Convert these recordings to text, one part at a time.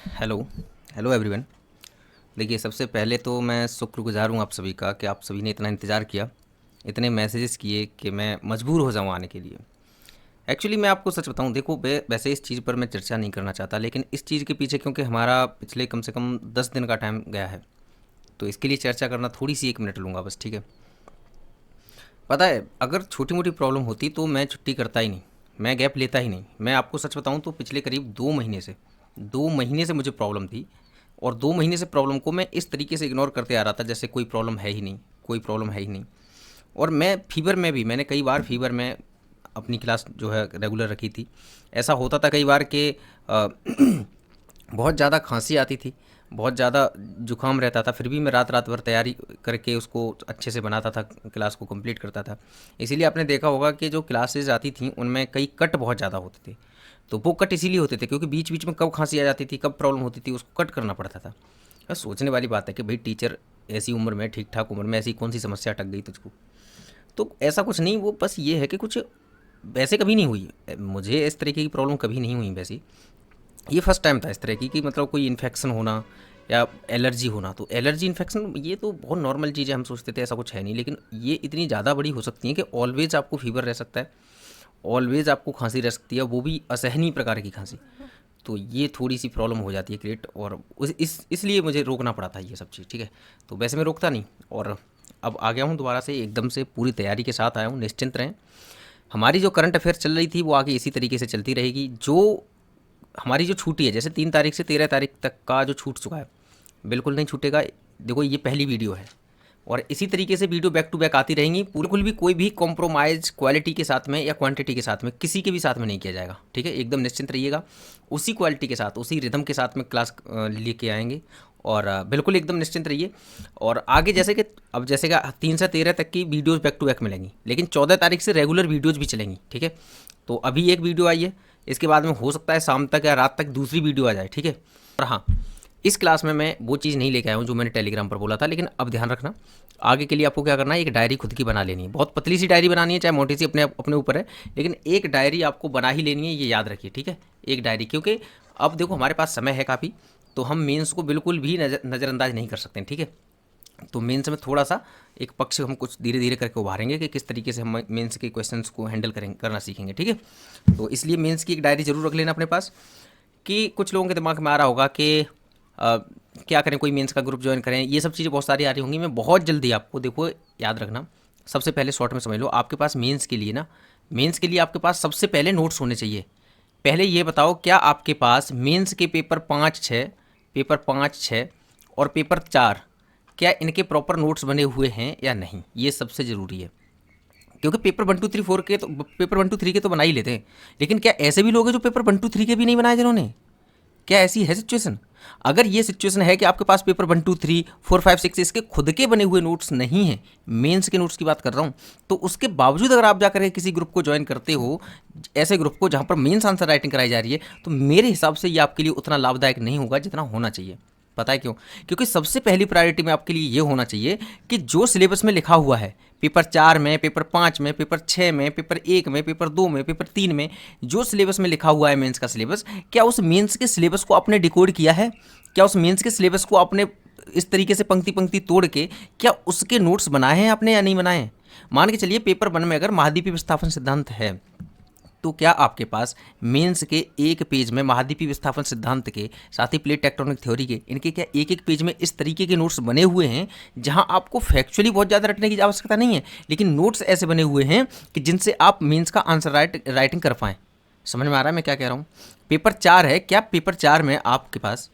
Hello hello everyone. देखिए, सबसे पहले तो मैं शुक्रगुजार हूँ आप सभी का कि आप सभी ने इतना इंतज़ार किया, इतने मैसेजेस किए कि मैं मजबूर हो जाऊँ आने के लिए। एक्चुअली मैं आपको सच बताऊँ, देखो वैसे इस चीज़ पर मैं चर्चा नहीं करना चाहता, लेकिन इस चीज़ के पीछे क्योंकि हमारा पिछले कम से कम 10 दिन का टाइम गया है, तो इसके लिए चर्चा करना थोड़ी सी 1 मिनट लूँगा बस, ठीक है। पता है, अगर छोटी मोटी प्रॉब्लम होती तो मैं छुट्टी करता ही नहीं, मैं गैप लेता ही नहीं। मैं आपको सच बताऊं तो पिछले करीब 2 महीने से मुझे प्रॉब्लम थी, और 2 महीने से प्रॉब्लम को मैं इस तरीके से इग्नोर करते आ रहा था जैसे कोई प्रॉब्लम है ही नहीं, कोई प्रॉब्लम है ही नहीं। और मैं फीवर में भी, मैंने कई बार फीवर में अपनी क्लास जो है रेगुलर रखी थी। ऐसा होता था कई बार कि बहुत ज़्यादा खांसी आती थी, बहुत ज़्यादा जुकाम रहता था, फिर भी मैं रात रात भर तैयारी करके उसको अच्छे से बनाता था, क्लास को कंप्लीट करता था। इसीलिए आपने देखा होगा कि जो क्लासेस आती थी उनमें कई कट बहुत ज़्यादा होते थे। तो वो कट इसीलिए होते थे क्योंकि बीच बीच में कब खांसी आ जाती थी, कब प्रॉब्लम होती थी, उसको कट करना पड़ता था। बस सोचने वाली बात है कि भाई टीचर, ऐसी उम्र में, ठीक ठाक उम्र में ऐसी कौन सी समस्या अटक गई तुझको। तो ऐसा कुछ नहीं, वो बस ये है कि कुछ वैसे कभी नहीं हुई मुझे, इस तरीके की प्रॉब्लम कभी नहीं हुई वैसी। ये फर्स्ट टाइम था इस तरह की कि मतलब कोई इन्फेक्शन होना या एलर्जी होना। तो एलर्जी इन्फेक्शन ये तो बहुत नॉर्मल चीज़ है, हम सोचते थे ऐसा कुछ है नहीं, लेकिन ये इतनी ज़्यादा बड़ी हो सकती है कि ऑलवेज आपको फीवर रह सकता है, ऑलवेज आपको खांसी रह सकती है, वो भी असहनीय प्रकार की खांसी। तो ये थोड़ी सी प्रॉब्लम हो जाती है क्रिएट, और इसलिए मुझे रोकना पड़ा था ये सब चीज़, ठीक है। तो वैसे मैं रोकता नहीं, और अब आ गया हूँ दोबारा से, एकदम से पूरी तैयारी के साथ आया हूँ, निश्चिंत रहें। हमारी जो करंट अफेयर चल रही थी वो आगे इसी तरीके से चलती रहेगी। जो हमारी जो छूटी है, जैसे 3 तारीख से 13 तारीख तक का जो छूट चुका है, बिल्कुल नहीं छूटेगा। देखो, ये पहली वीडियो है, और इसी तरीके से वीडियो बैक टू बैक आती रहेंगी। बिल्कुल भी कोई भी कॉम्प्रोमाइज़ क्वालिटी के साथ में या क्वांटिटी के साथ में, किसी के भी साथ में नहीं किया जाएगा, ठीक है। एकदम निश्चिंत रहिएगा, उसी क्वालिटी के साथ, उसी रिदम के साथ में क्लास लेके आएंगे। और बिल्कुल एकदम निश्चिंत रहिए। और आगे जैसे कि अब जैसे कि 3 से 13 तक की वीडियोज़ बैक टू बैक मिलेंगी, लेकिन 14 तारीख से रेगुलर वीडियोज़ भी चलेंगी, ठीक है। तो अभी एक वीडियो आई है, इसके बाद में हो सकता है शाम तक या रात तक दूसरी वीडियो आ जाए, ठीक है। और हाँ, इस क्लास में मैं वो चीज़ नहीं लेके आया हूँ जो मैंने टेलीग्राम पर बोला था, लेकिन अब ध्यान रखना, आगे के लिए आपको क्या करना है, एक डायरी खुद की बना लेनी है। बहुत पतली सी डायरी बनानी है, चाहे मोटी सी, अपने अपने ऊपर है, लेकिन एक डायरी आपको बना ही लेनी है, ये याद रखिए, ठीक है। एक डायरी, क्योंकि अब देखो हमारे पास समय है काफ़ी, तो हम मेंस को बिल्कुल भी नज़रअंदाज नहीं कर सकते हैं, ठीक है। तो मेंस में थोड़ा सा एक पक्ष हम कुछ धीरे धीरे करके उभारेंगे कि किस तरीके से हम मेंस के क्वेश्चंस को हैंडल करना सीखेंगे, ठीक है। तो इसलिए मेंस की एक डायरी जरूर रख लेना अपने पास। कि कुछ लोगों के दिमाग में आ रहा होगा कि अ, क्या करें, कोई मेंस का ग्रुप ज्वाइन करें, ये सब चीज़ें बहुत सारी आ रही होंगी। मैं बहुत जल्दी आपको, देखो याद रखना, सबसे पहले शॉर्ट में समझ लो, आपके पास मेंस के लिए ना, मेंस के लिए आपके पास सबसे पहले नोट्स होने चाहिए। पहले ये बताओ, क्या आपके पास मेंस के पेपर 5, 6 और पेपर 4, क्या इनके प्रॉपर नोट्स बने हुए हैं या नहीं, ये सबसे ज़रूरी है। क्योंकि पेपर 1 2 3 4 के तो बना ही लेते हैं, लेकिन क्या ऐसे भी लोग हैं जो पेपर 1 2 3 के भी नहीं बनाए जिन्होंने? क्या ऐसी है सिचुएशन? अगर ये सिचुएशन है कि आपके पास पेपर 1 2 3 4 5 6 इसके खुद के बने हुए नोट्स नहीं हैं, मेंस के नोट्स की बात कर रहा हूँ, तो उसके बावजूद अगर आप जाकर के किसी ग्रुप को ज्वाइन करते हो, ऐसे ग्रुप को जहाँ पर मेंस आंसर राइटिंग कराई जा रही है, तो मेरे हिसाब से ये आपके लिए उतना लाभदायक नहीं होगा जितना होना चाहिए। पता है क्यों? क्योंकि सबसे पहली प्रायोरिटी में आपके लिए ये होना चाहिए कि जो सिलेबस में लिखा हुआ है, पेपर 4 में, पेपर 5 में, पेपर 6 में, पेपर 1 में, पेपर 2 में, पेपर 3 में, जो सिलेबस में लिखा हुआ है मेंस का सिलेबस, क्या उस मेंस के सिलेबस को आपने डिकोड किया है? क्या उस मेंस के सिलेबस को आपने इस तरीके से पंक्ति पंक्ति तोड़ के क्या उसके नोट्स बनाए हैं आपने या नहीं बनाए हैं? मान के चलिए पेपर 1 में अगर महाद्वीपीय विस्थापन सिद्धांत है, तो क्या आपके पास मेंस के एक पेज में महाद्वीपीय विस्थापन सिद्धांत के साथ ही प्लेट टेक्टोनिक थ्योरी के, इनके क्या एक एक पेज में इस तरीके के नोट्स बने हुए हैं जहां आपको फैक्चुअली बहुत ज़्यादा रटने की आवश्यकता नहीं है, लेकिन नोट्स ऐसे बने हुए हैं कि जिनसे आप मेंस का आंसर राइटिंग कर पाएँ? समझ में आ रहा है मैं क्या कह रहा हूँ? पेपर 4 है, क्या पेपर 4 में आपके पास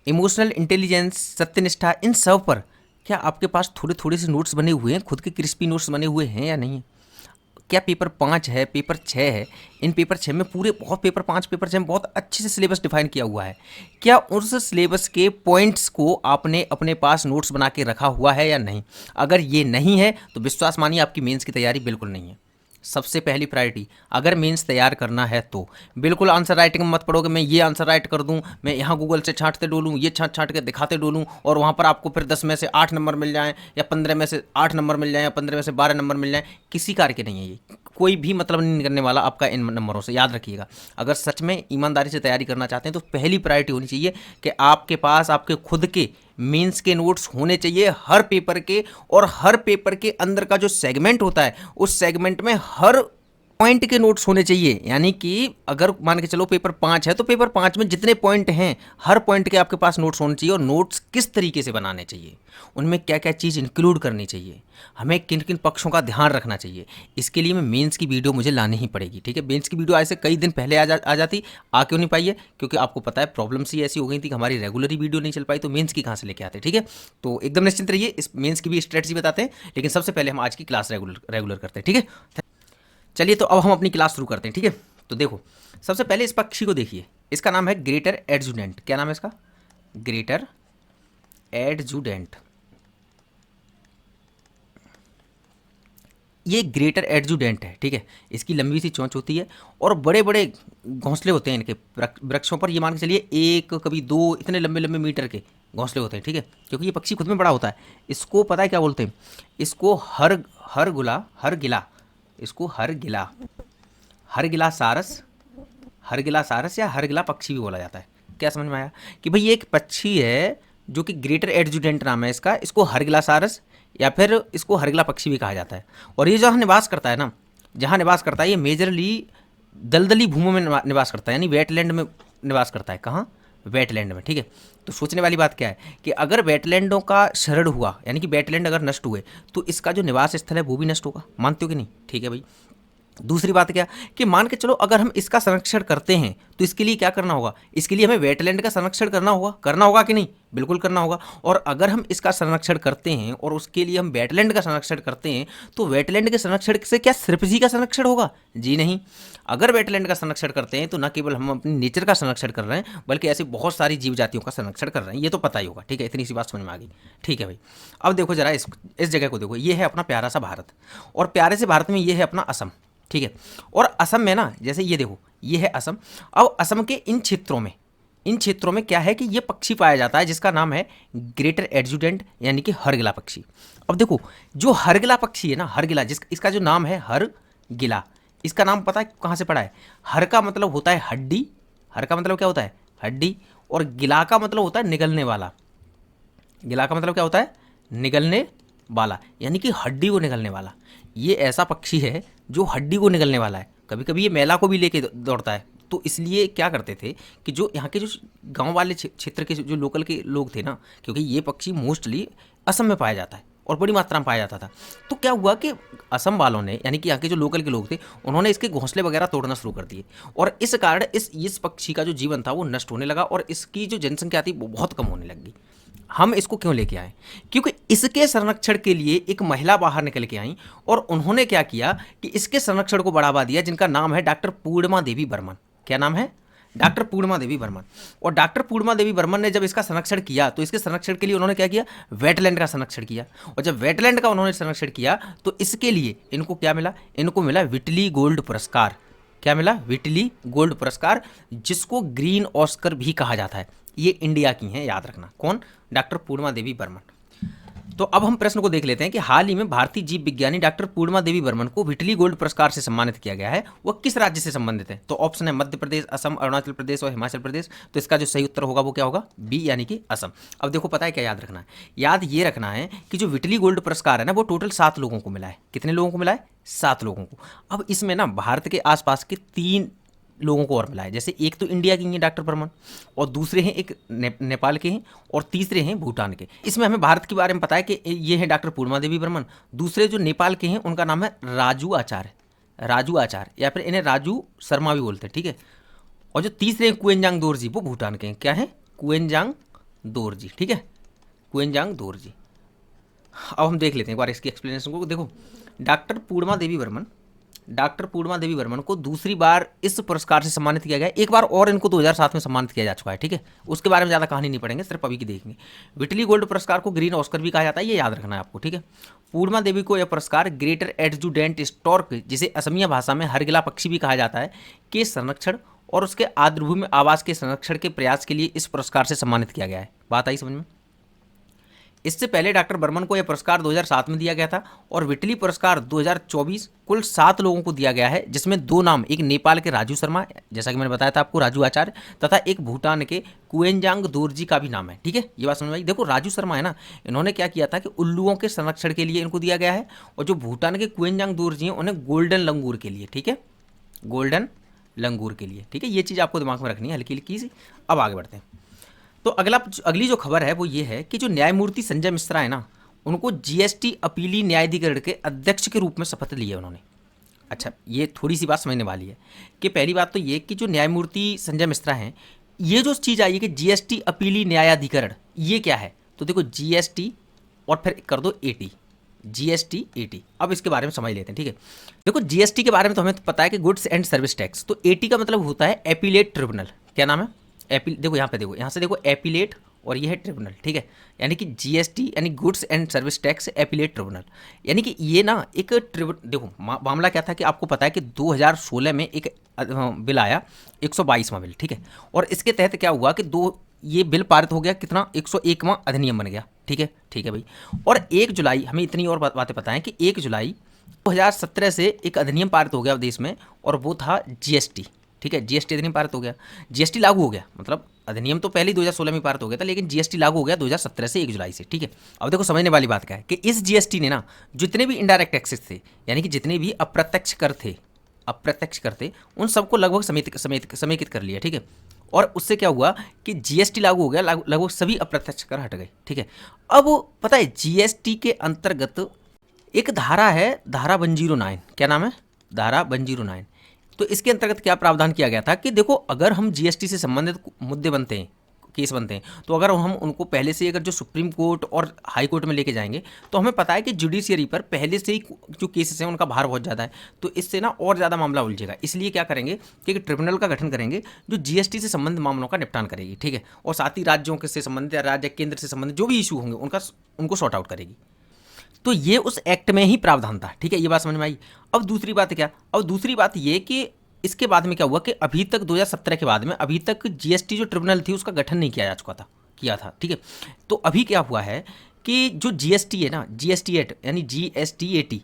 इमोशनल इंटेलिजेंस, सत्यनिष्ठा, इन सब पर क्या आपके पास थोड़े थोड़े से नोट्स बने हुए हैं, खुद के क्रिस्पी नोट्स बने हुए हैं या नहीं? क्या पेपर 5 है, पेपर 6 है, इन पेपर 6 में पूरे बहुत, पेपर 5 पेपर 6 में बहुत अच्छे से सिलेबस डिफाइन किया हुआ है, क्या उस सिलेबस के पॉइंट्स को आपने अपने पास नोट्स बना के रखा हुआ है या नहीं? अगर ये नहीं है तो विश्वास मानिए आपकी मेंस की तैयारी बिल्कुल नहीं है। सबसे पहली प्रायोरिटी, अगर मेंस तैयार करना है तो बिल्कुल आंसर राइटिंग में मत पढ़ो कि मैं ये आंसर राइट कर दूं, मैं यहाँ गूगल से छांटते डोलूं, ये छांट छांट के दिखाते डोलूं, और वहाँ पर आपको फिर 10 में से 8 नंबर मिल जाएं, या 15 में से 8 नंबर मिल जाएं, या 15 में से 12 नंबर मिल जाएं। किसी कार्य के नहीं है ये, कोई भी मतलब नहीं करने वाला आपका इन नंबरों से, याद रखिएगा। अगर सच में ईमानदारी से तैयारी करना चाहते हैं तो पहली प्रायोरिटी होनी चाहिए कि आपके पास आपके खुद के मेंस के नोट्स होने चाहिए हर पेपर के, और हर पेपर के अंदर का जो सेगमेंट होता है उस सेगमेंट में हर पॉइंट के नोट्स होने चाहिए। यानी कि अगर मान के चलो पेपर 5 है तो पेपर 5 में जितने पॉइंट हैं हर पॉइंट के आपके पास नोट्स होने चाहिए, और नोट्स किस तरीके से बनाने चाहिए, उनमें क्या क्या चीज़ इंक्लूड करनी चाहिए, हमें किन किन पक्षों का ध्यान रखना चाहिए। इसके लिए मैं मेंस की वीडियो मुझे लानी ही पड़ेगी, ठीक है। मेंस की वीडियो आज से कई दिन पहले आ जाती, आ क्यों नहीं पाई है, क्योंकि आपको पता है प्रॉब्लम्स ही ऐसी हो गई थी कि हमारी रेगुलर ही वीडियो नहीं चल पाई, तो मेंस की कहाँ से लेके आते, ठीक है। तो एकदम निश्चिंत रहिए, इस मेंस की भी स्ट्रेटजी बताते हैं, लेकिन सबसे पहले हम आज की क्लास रेगुलर करते हैं, ठीक है। चलिए तो अब हम अपनी क्लास शुरू करते हैं, ठीक है। तो देखो सबसे पहले इस पक्षी को देखिए, इसका नाम है ग्रेटर एडजुडेंट। क्या नाम है इसका? ग्रेटर एडजुडेंट। ये ग्रेटर एडजुडेंट है, ठीक है। इसकी लंबी सी चोंच होती है और बड़े बड़े घोंसले होते हैं इनके वृक्षों पर। ये मान के चलिए एक कभी 2 इतने लंबे लंबे मीटर के घोंसले होते हैं, ठीक है। क्योंकि ये पक्षी खुद में बड़ा होता है। इसको पता है क्या बोलते हैं? इसको इसको हरगिला सारस या हरगिला पक्षी भी बोला जाता है। क्या समझ में आया कि भाई ये एक पक्षी है जो कि ग्रेटर एडजुडेंट नाम है इसका, इसको हरगिला सारस या फिर इसको हरगिला पक्षी भी कहा जाता है। और ये जहाँ निवास करता है ना, जहाँ निवास करता है ये मेजरली दलदली भूमि में निवास करता है, यानी वेटलैंड में निवास करता है। कहाँ? वेटलैंड में, ठीक है। तो सोचने वाली बात क्या है कि अगर वेटलैंडों का क्षरण हुआ, यानी कि वेटलैंड अगर नष्ट हुए, तो इसका जो निवास स्थल है वो भी नष्ट होगा। मानते हो कि नहीं? ठीक है भाई। दूसरी बात क्या कि मान के चलो अगर हम इसका संरक्षण करते हैं तो इसके लिए क्या करना होगा? इसके लिए हमें वेटलैंड का संरक्षण करना होगा कि नहीं? बिल्कुल करना होगा। और अगर हम इसका संरक्षण करते हैं और उसके लिए हम वेटलैंड का संरक्षण करते हैं तो वेटलैंड के संरक्षण से क्या सिर्फ जी का संरक्षण होगा? जी नहीं। अगर वेटलैंड का संरक्षण करते हैं तो न केवल हम अपनी नेचर का संरक्षण कर रहे हैं बल्कि ऐसी बहुत सारी जीव जातियों का संरक्षण कर रहे हैं। ये तो पता ही होगा, ठीक है। इतनी सी बात समझ में आ गई, ठीक है भाई। अब देखो जरा इस जगह को देखो, ये है अपना प्यारा सा भारत, और प्यारे से भारत में ये है अपना असम, ठीक है। और असम में ना, जैसे ये देखो ये है असम। अब असम के इन क्षेत्रों में क्या है कि ये पक्षी पाया जाता है जिसका नाम है ग्रेटर एडजुडेंट, यानी कि हरगिला पक्षी। अब देखो जो हरगिला पक्षी है ना, हरगिला इसका जो नाम है हरगिला, इसका नाम पता है कहाँ से पड़ा है? हर का मतलब होता है हड्डी, हर का मतलब क्या होता है? हड्डी। और गिला का मतलब होता है निगलने वाला। गिला का मतलब क्या होता है? निगलने वाला, यानी कि हड्डी को निगलने वाला। ये ऐसा पक्षी है जो हड्डी को निगलने वाला है। कभी कभी ये मैला को भी लेके दौड़ता है। तो इसलिए क्या करते थे कि जो यहाँ के जो गांव वाले क्षेत्र के जो लोकल के लोग थे ना, क्योंकि ये पक्षी मोस्टली असम में पाया जाता है और बड़ी मात्रा में पाया जाता था, तो क्या हुआ कि असम वालों ने, यानी कि यहाँ के जो लोकल के लोग थे, उन्होंने इसके घोंसले वगैरह तोड़ना शुरू कर दिए। और इस कारण इस पक्षी का जो जीवन था वो नष्ट होने लगा और इसकी जो जनसंख्या थी वो बहुत कम होने लगी। हम इसको क्यों लेके आए? क्योंकि इसके संरक्षण के लिए एक महिला बाहर निकल के आई और उन्होंने क्या किया कि इसके संरक्षण को बढ़ावा दिया, जिनका नाम है डॉक्टर पूर्णिमा देवी बर्मन। क्या नाम है? डॉक्टर पूर्णिमा देवी बर्मन। और डॉक्टर पूर्णिमा देवी बर्मन ने जब इसका संरक्षण किया तो इसके संरक्षण के लिए उन्होंने क्या किया? वेटलैंड का संरक्षण किया। और जब वेटलैंड का उन्होंने संरक्षण किया तो इसके लिए इनको क्या मिला? इनको मिला व्हिटली गोल्ड पुरस्कार। क्या मिला? व्हिटली गोल्ड पुरस्कार, जिसको ग्रीन ऑस्कर भी कहा जाता है। ये इंडिया की हैं, याद रखना। कौन? डॉक्टर पूर्णिमा देवी बर्मन। तो अब हम प्रश्न को देख लेते हैं कि हाल ही में भारतीय जीव विज्ञानी डॉक्टर पूर्णिमा देवी बर्मन को व्हिटली गोल्ड पुरस्कार से सम्मानित किया गया है। वह किस राज्य से संबंधित है? तो ऑप्शन है मध्य प्रदेश, असम, अरुणाचल प्रदेश और हिमाचल प्रदेश। तो इसका जो सही उत्तर होगा वो क्या होगा? बी, यानी कि असम। अब देखो पता है क्या याद रखना है? याद ये रखना है कि जो व्हिटली गोल्ड पुरस्कार है ना, वो टोटल 7 लोगों को मिला है। कितने लोगों को मिला है? 7 लोगों को। अब इसमें ना भारत के आसपास के 3 लोगों को और मिला है। जैसे एक तो इंडिया की हैं डॉक्टर बर्मन, और दूसरे हैं एक नेपाल के हैं, और तीसरे हैं भूटान के। इसमें हमें भारत के बारे में पता है कि ये है डॉक्टर पूर्णिमा देवी बर्मन। दूसरे जो नेपाल के हैं उनका नाम है राजू आचार्य, या फिर इन्हें राजू शर्मा भी बोलते हैं, ठीक है। और जो तीसरे हैं कुएंजांग दोरजी, वो भूटान के हैं। क्या है? कुएंजांग दोरजी, ठीक है, कुएंजांग दोरजी। अब हम देख लेते हैं एक बार इसकी एक्सप्लेनेशन को। देखो डॉक्टर पूर्णिमा देवी बर्मन को दूसरी बार इस पुरस्कार से सम्मानित किया गया। एक बार और इनको 2007 में सम्मानित किया जा चुका है, ठीक है। उसके बारे में ज़्यादा कहानी नहीं पढ़ेंगे, सिर्फ अभी की देखेंगे। व्हिटली गोल्ड पुरस्कार को ग्रीन ऑस्कर भी कहा जाता है, ये याद रखना है आपको, ठीक है। पूर्णिमा देवी को यह पुरस्कार ग्रेटर एडजुडेंट स्टॉर्क, जिसे असमिया भाषा में हरगिला पक्षी भी कहा जाता है, के संरक्षण और उसके आर्द्रभूमि आवास के संरक्षण के प्रयास के लिए इस पुरस्कार से सम्मानित किया गया है। बात आई समझ में? इससे पहले डॉक्टर बर्मन को यह पुरस्कार 2007 में दिया गया था और विटली पुरस्कार 2024 कुल 7 लोगों को दिया गया है, जिसमें 2 नाम, एक नेपाल के राजू शर्मा, जैसा कि मैंने बताया था आपको, राजू आचार्य, तथा एक भूटान के कुएनजांग दोरजी का भी नाम है। ठीक है, ये बात समझ में आई। देखो राजू शर्मा है ना, इन्होंने क्या किया था कि उल्लुओं के संरक्षण के लिए इनको दिया गया है, और जो भूटान के कुएनजांग दोरजी हैं उन्हें गोल्डन लंगूर के लिए, ठीक है, गोल्डन लंगूर के लिए। ठीक है, ये चीज़ आपको दिमाग में रखनी है हल्की हल्की सी। अब आगे बढ़ते हैं। तो अगली जो खबर है वो ये है कि जो न्यायमूर्ति संजय मिश्रा है ना, उनको जीएसटी अपीली न्यायाधिकरण के अध्यक्ष के रूप में शपथ ली है उन्होंने। अच्छा, ये थोड़ी सी बात समझने वाली है कि पहली बात तो ये कि जो न्यायमूर्ति संजय मिश्रा हैं, ये जो चीज़ आई है कि जीएसटी अपीली न्यायाधिकरण, ये क्या है? तो देखो जीएसटी और फिर कर दो एटी, जीएसटी एटी। अब इसके बारे में समझ लेते हैं। ठीक है, देखो जीएसटी के बारे में तो हमें तो पता है कि गुड्स एंड सर्विस टैक्स, तो एटी का मतलब होता है एपीलेट ट्रिब्यूनल। क्या नाम है? देखो यहाँ पे, देखो यहाँ से, देखो एपीलेट और ये है ट्रिब्यूनल। ठीक है, यानी कि जीएसटी यानी goods and service tax appellate tribunal, यानी कि ये ना एक देखो मामला क्या था कि आपको पता है कि 2016 में एक बिल आया, 122वां बिल। ठीक है, और इसके तहत क्या हुआ कि ये बिल पारित हो गया, कितना, 101वां अधिनियम बन गया। ठीक है, ठीक है भाई। और 1 जुलाई, हमें इतनी और बातें पता है कि 1 जुलाई 2017 से एक अधिनियम पारित हो गया देश में, और वो था जीएसटी। ठीक है, जीएसटी अधिनियम पारित हो गया, जीएसटी लागू हो गया, मतलब अधिनियम तो पहले ही 2016 में पारित हो गया था, लेकिन जीएसटी लागू हो गया 2017 से 1 जुलाई से। ठीक है, अब देखो समझने वाली बात क्या है कि इस जीएसटी ने ना जितने भी इनडायरेक्ट टैक्सेस थे, यानी कि जितने भी अप्रत्यक्ष कर थे, उन सबको लगभग समेकित कर लिया। ठीक है, और उससे क्या हुआ कि जीएसटी लागू हो गया, लगभग सभी अप्रत्यक्ष कर हट गए। ठीक है, अब पता है जीएसटी के अंतर्गत एक धारा है, धारा 109। क्या नाम है? धारा 109। तो इसके अंतर्गत क्या प्रावधान किया गया था कि देखो अगर हम जीएसटी से संबंधित मुद्दे बनते हैं, केस बनते हैं, तो अगर हम उनको पहले से अगर जो सुप्रीम कोर्ट और हाई कोर्ट में लेके जाएंगे, तो हमें पता है कि जुडिशियरी पर पहले से ही जो केसेस हैं उनका भार बहुत ज़्यादा है, तो इससे ना और ज़्यादा मामला उलझेगा। इसलिए क्या करेंगे कि एक ट्रिब्यूनल का गठन करेंगे जो जीएसटी से संबंधित मामलों का निपटान करेगी। ठीक है, और साथ ही राज्यों के से संबंधित या राज्य केंद्र से संबंधित जो भी इशू होंगे उनको सॉर्ट आउट करेगी। तो ये उस एक्ट में ही प्रावधान था। ठीक है, ये बात समझ में आई। अब दूसरी बात क्या? अब दूसरी बात ये कि इसके बाद में क्या हुआ कि अभी तक 2017 के बाद में अभी तक जीएसटी जो ट्रिब्यूनल थी उसका गठन नहीं किया जा चुका था, किया था। ठीक है, तो अभी क्या हुआ है कि जो जीएसटी है ना, जीएसटी एक्ट यानी जीएसटी एटी,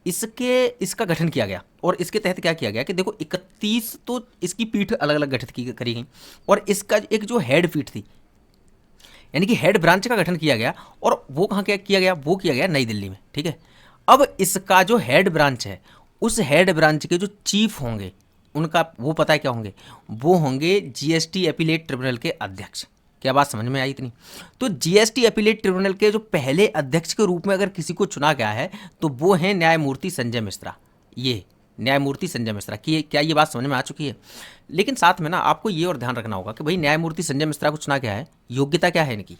इसका गठन किया गया, और इसके तहत क्या किया गया कि देखो 31 तो इसकी पीठ अलग अलग गठित करी गई, और इसका एक जो हेड पीठ थी यानी कि हेड ब्रांच का गठन किया गया, और वो कहाँ क्या किया गया? वो किया गया नई दिल्ली में। ठीक है, अब इसका जो हेड ब्रांच है, उस हेड ब्रांच के जो चीफ होंगे उनका वो पता है क्या होंगे? वो होंगे जीएसटी अपीलेट ट्रिब्यूनल के अध्यक्ष। क्या बात समझ में आई इतनी? तो जीएसटी अपीलेट ट्रिब्यूनल के जो पहले अध्यक्ष के रूप में अगर किसी को चुना गया है तो वो है न्यायमूर्ति संजय मिश्रा। ये न्यायमूर्ति संजय मिश्रा की, क्या ये बात समझ में आ चुकी है? लेकिन साथ में ना आपको ये और ध्यान रखना होगा कि भाई न्यायमूर्ति संजय मिश्रा को चुना गया है, योग्यता क्या है इनकी?